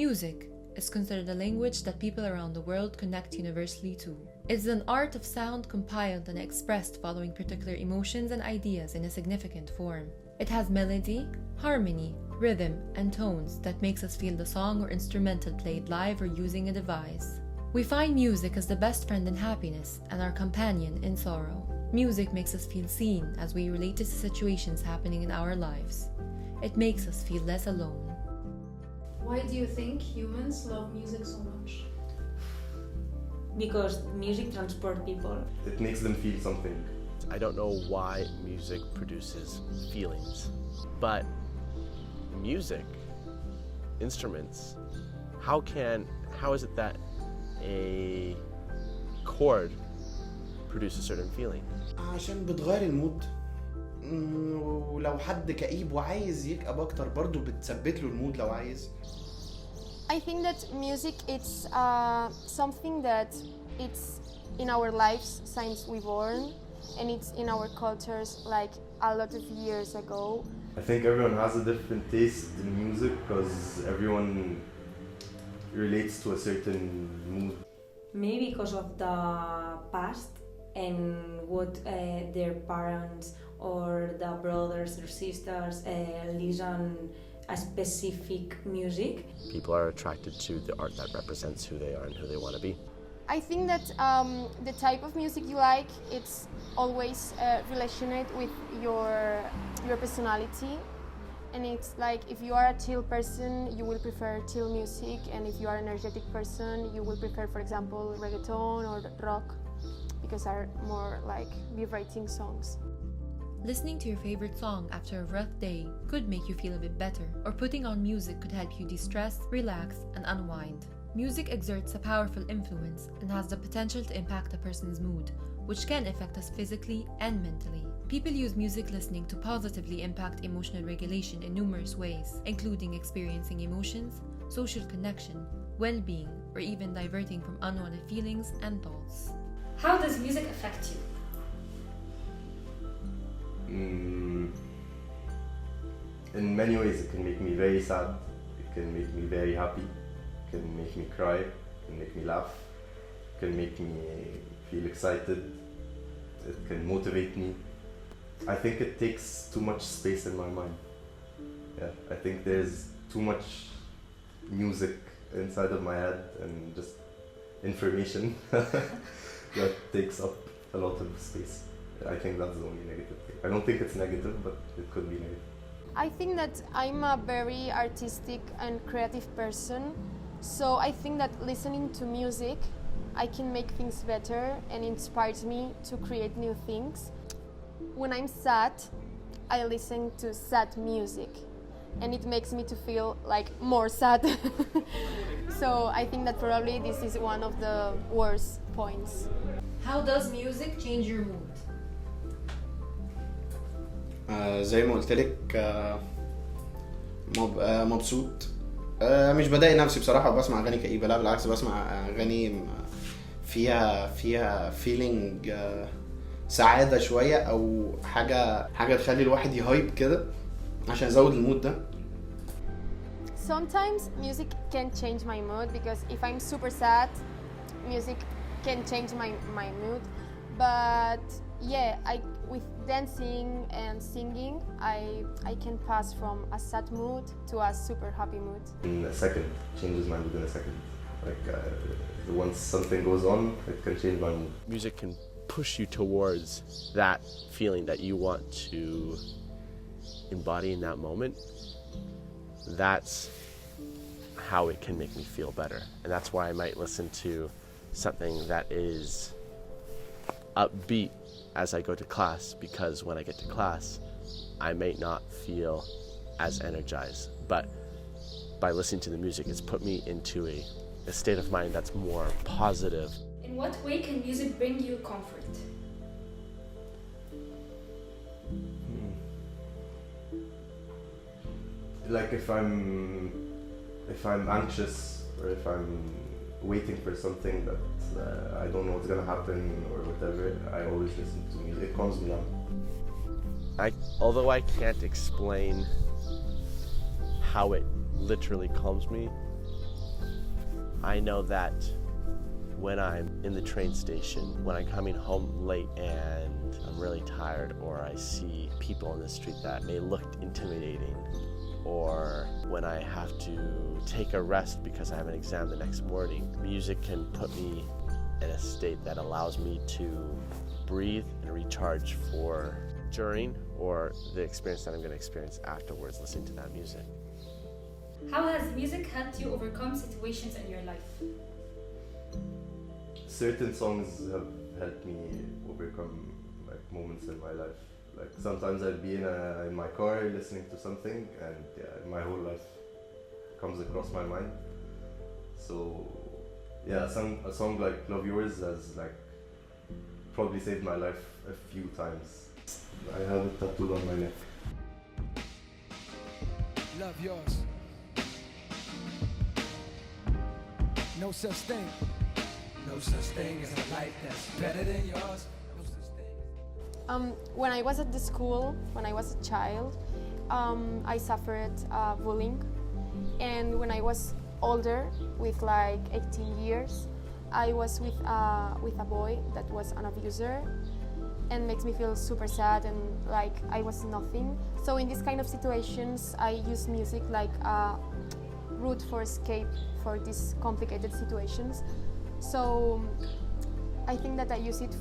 Music is considered a language that people around the world connect universally to. It's an art of sound compiled and expressed following particular emotions and ideas in a significant form. It has melody, harmony, rhythm, and tones that makes us feel the song or instrumental played live or using a device. We find music as the best friend in happiness and our companion in sorrow. Music makes us feel seen as we relate to situations happening in our lives. It makes us feel less alone. Why do you think humans love music so much? Because music transports people. It makes them feel something. I don't know why music produces feelings, but music, instruments, how is it that a chord produces a certain feeling? عشان بتغير المود، ولو حد كئيب وعايز يكئب اكتر برضو بتثبت له المود لو عايز. I think that music it's something that it's in our lives since we born, and it's in our cultures like a lot of years ago. I think everyone has a different taste in music because everyone relates to a certain mood. Maybe because of the past and what their parents or the brothers or sisters listen a specific music. People are attracted to the art that represents who they are and who they want to be. I think that the type of music you like, it's always related with your personality. And it's like if you are a chill person, you will prefer chill music, and if you are an energetic person, you will prefer, for example, reggaeton or rock, because are more like vibrating songs. Listening to your favorite song after a rough day could make you feel a bit better, or putting on music could help you de-stress, relax, and unwind. Music exerts a powerful influence and has the potential to impact a person's mood, which can affect us physically and mentally. People use music listening to positively impact emotional regulation in numerous ways, including experiencing emotions, social connection, well-being, or even diverting from unwanted feelings and thoughts. How does music affect you? In many ways, it can make me very sad, it can make me very happy, it can make me cry, it can make me laugh, it can make me feel excited, it can motivate me. I think it takes too much space in my mind. Yeah, I think there's too much music inside of my head and just information that takes up a lot of space. I think that's the only negative thing. I don't think it's negative, but it could be negative. I think that I'm a very artistic and creative person, so I think that listening to music, I can make things better and inspires me to create new things. When I'm sad, I listen to sad music, and it makes me to feel like more sad. So I think that probably this is one of the worst points. How does music change your mood? زي ما قلت لك مبسوط، مش بضايق نفسي بصراحة وبسمع أغاني كئيبة، لا بالعكس بسمع أغاني فيها feeling سعادة شوية أو حاجة تخلي الواحد يهايب كده عشان يزود المود ده. Sometimes music can change my mood because if I'm super sad, music can change my mood. But yeah, with dancing and singing, I can pass from a sad mood to a super happy mood. In a second, changes my mood in a second. Like once something goes on, it can change my mood. Music can push you towards that feeling that you want to embody in that moment. That's how it can make me feel better. And that's why I might listen to something that is upbeat as I go to class, because when I get to class, I may not feel as energized. But by listening to the music, it's put me into a state of mind that's more positive. In what way can music bring you comfort? Like if I'm anxious or if I'm waiting for something that I don't know what's gonna happen or whatever, I always listen to music. It calms me down. Although I can't explain how it literally calms me, I know that when I'm in the train station, when I'm coming home late and I'm really tired, or I see people on the street that may look intimidating, or when I have to take a rest because I have an exam the next morning, music can put me in a state that allows me to breathe and recharge for during or the experience that I'm going to experience afterwards listening to that music. How has music helped you overcome situations in your life? Certain songs have helped me overcome like moments in my life. Like sometimes I'll be in my car listening to something, and yeah, my whole life comes across my mind. So yeah, a song like Love Yours has like probably saved my life a few times. I have it tattooed on my neck. Love yours. No such thing. No such thing as a life that's better than yours. No such thing. When I was at the school, when I was a child, I suffered bullying. And when I was older, with like 18 years, I was with a boy that was an abuser, and makes me feel super sad and like I was nothing. So in these kind of situations, I use music like a route for escape for these complicated situations. So I think that I use it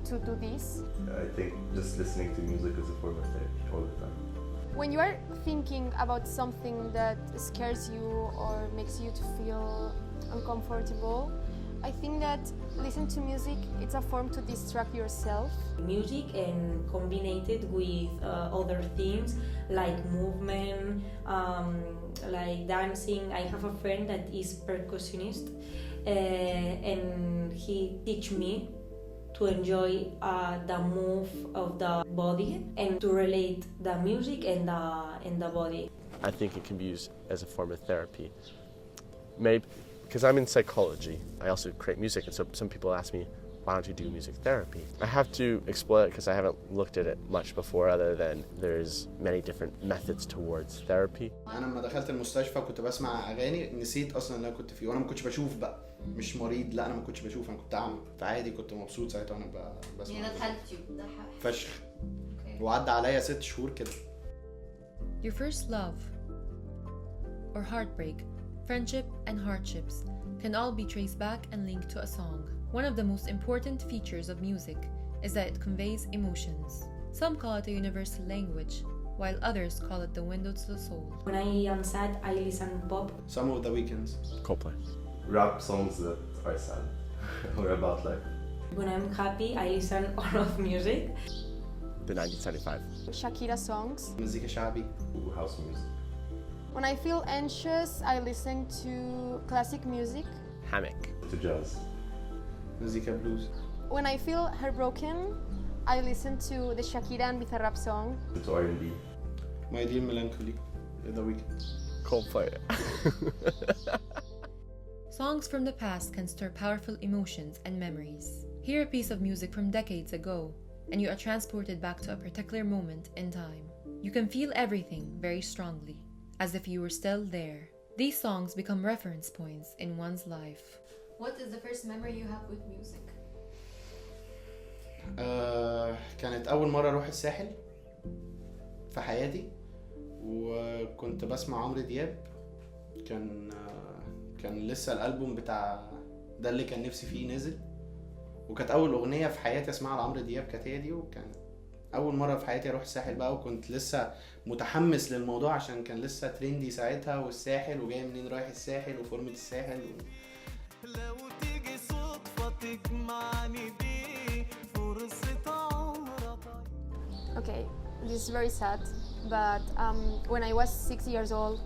to do this. I think just listening to music is a form of therapy all the time. When you are thinking about something that scares you or makes you to feel uncomfortable, I think that listening to music, it's a form to distract yourself. Music and combined it with other things like movement, like dancing. I have a friend that is percussionist, and he teach me to enjoy the move of the body and to relate the music and the body. I think it can be used as a form of therapy. Maybe because I'm in psychology, I also create music, and so some people ask me, why don't you do music therapy? I have to explore it because I haven't looked at it much before, other than there's many different methods towards therapy. انا لما دخلت المستشفى كنت بسمع اغاني نسيت اصلا ان انا كنت فيه، وانا ما كنتش بشوف بقى، مش مريض، لا انا ما كنتش بشوف، انا كنت اعمى، فعادي كنت مبسوط ساعتها وانا بسمع. Yeah, that helped you. فشخ. Okay. وعدى عليا 6 شهور كده. Your first love or heartbreak, friendship and hardships can all be traced back and linked to a song. One of the most important features of music is that it conveys emotions. Some call it a universal language, while others call it the window to the soul. When I am sad, I listen pop. Some of the weekends. Coldplay. Rap songs that are sad or about life. When I'm happy, I listen all of music. The 1975. Shakira songs. مزيكا شعبي. House music. When I feel anxious, I listen to classic music. Hammock. To jazz. مزيكا بلوز. When I feel heartbroken, I listen to the Shakira and Bizarrap song. To R&B. My Dear Melancholy. The weekend. Coldplay. Songs from the past can stir powerful emotions and memories. Hear a piece of music from decades ago, and you are transported back to a particular moment in time. You can feel everything very strongly, as if you were still there. These songs become reference points in one's life. What is the first memory you have with music? كانت أول مرة أروح الساحل في حياتي، وكنت بسمع عمرو دياب. كان لسه الألبوم بتاع ده اللي كان نفسي فيه نزل، وكانت أول أغنية في حياتي أسمعها لعمرو دياب كانت هي دي، وكانت أول مرة في حياتي أروح الساحل بقى، وكنت لسه متحمس للموضوع عشان كان لسه تريندي ساعتها، والساحل وجاي منين رايح الساحل وفورمة الساحل لو تيجي صدفة تجمعني بيه فرصة عمرك. Okay, this is very sad, but when I was 6 years old,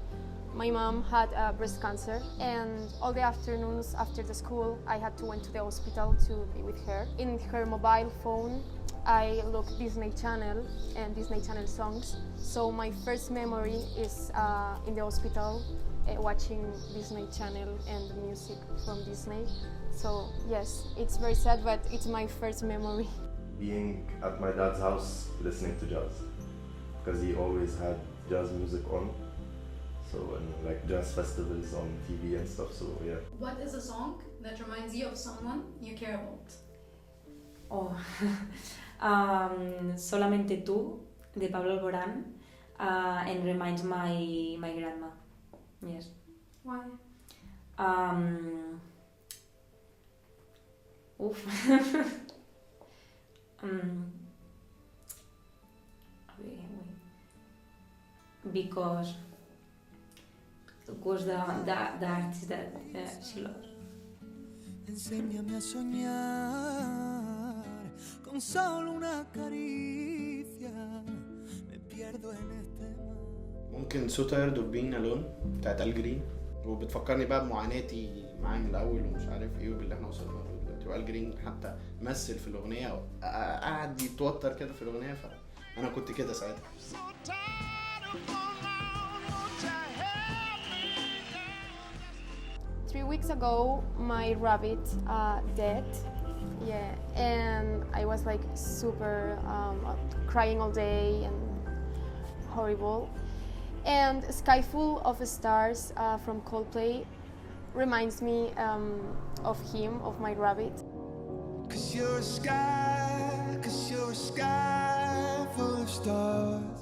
my mom had breast cancer, and all the afternoons after the school, I had to went to the hospital to be with her. In her mobile phone, I looked Disney Channel and Disney Channel songs. So my first memory is in the hospital watching Disney Channel and the music from Disney. So yes, it's very sad, but it's my first memory. Being at my dad's house listening to jazz, because he always had jazz music on. So and like jazz festivals on TV and stuff. So yeah. What is a song that reminds you of someone you care about? Oh, Solamente Tú, de Pablo Alborán, and reminds my grandma. Yes. Why? Oof. Wait. Because the artist that she loves. Enséñame a soñar con solo una caricia. Me pierdo en este mar. ممكن So Tired of Being Alone بتاعت آل جرين، وبتفكرني بقى بمعاناتي معاه من الاول ومش عارف ايه وباللي احنا وصلنا له دلوقتي. وآل جرين حتى مثل في الاغنيه قعد يتوتر كده في الاغنيه، فانا كنت كده ساعتها. Three weeks ago, my rabbit died. Yeah, and I was like super crying all day and horrible. And Sky Full of Stars from Coldplay reminds me of him, of my rabbit. 'Cause you're a sky full of stars.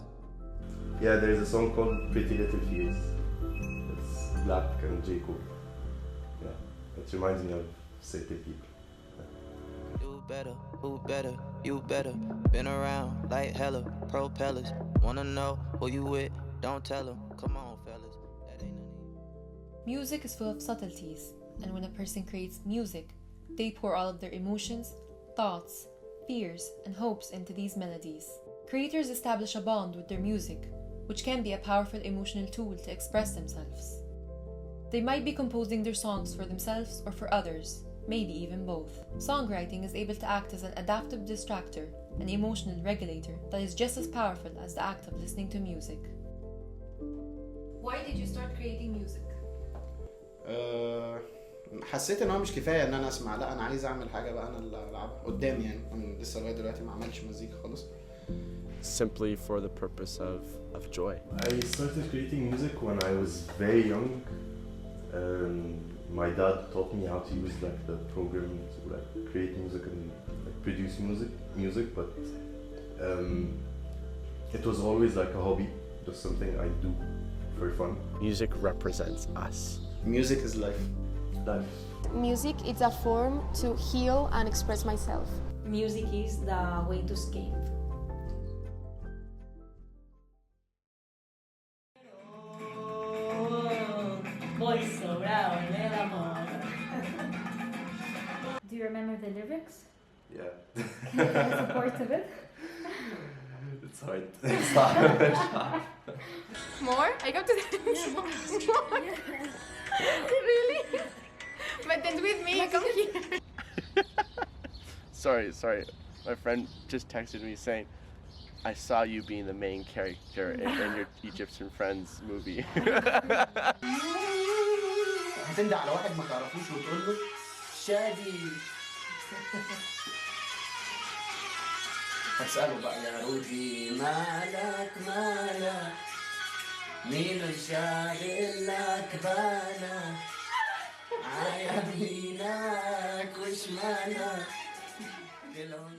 Yeah, there's a song called Pretty Little Fears. It's Black and Jacob. Yeah, it reminds me of city people. Do better, who better, you better. Been around like hella propellers. Wanna know who you with? Don't tell them. Come on, fellas. That ain't none of you. Music is full of subtleties, and when a person creates music, they pour all of their emotions, thoughts, fears, and hopes into these melodies. Creators establish a bond with their music, which can be a powerful emotional tool to express themselves. They might be composing their songs for themselves or for others, maybe even both. Songwriting is able to act as an adaptive distractor, an emotional regulator that is just as powerful as the act of listening to music. Why did you start creating music? حسيت ان هو مش كفايه ان انا اسمع، لا انا عايز اعمل حاجه بقى انا اللي العبها قدام. يعني انا لسه لغايه دلوقتي ما عملتش مزيكا خالص. Simply for the purpose of joy. I started creating music when I was very young. My dad taught me how to use like the program to like create music and like produce music, but it was always like a hobby, just something I do for fun. Music represents us. Music is life. Music is a form to heal and express myself. Music is the way to escape. Do you remember the lyrics? Yeah. Can you give us a part of it? It's hard. It's hard. More? I got to Really? But then with me, come here. Sorry. My friend just texted me saying, I saw you being the main character in your Egyptian Friends movie. هتندى على واحد ما تعرفوش وتقول له شادي. هتسأله بقى يا رودي مالك مين الشاغل لك بالك عيمينك وشمالك كلهم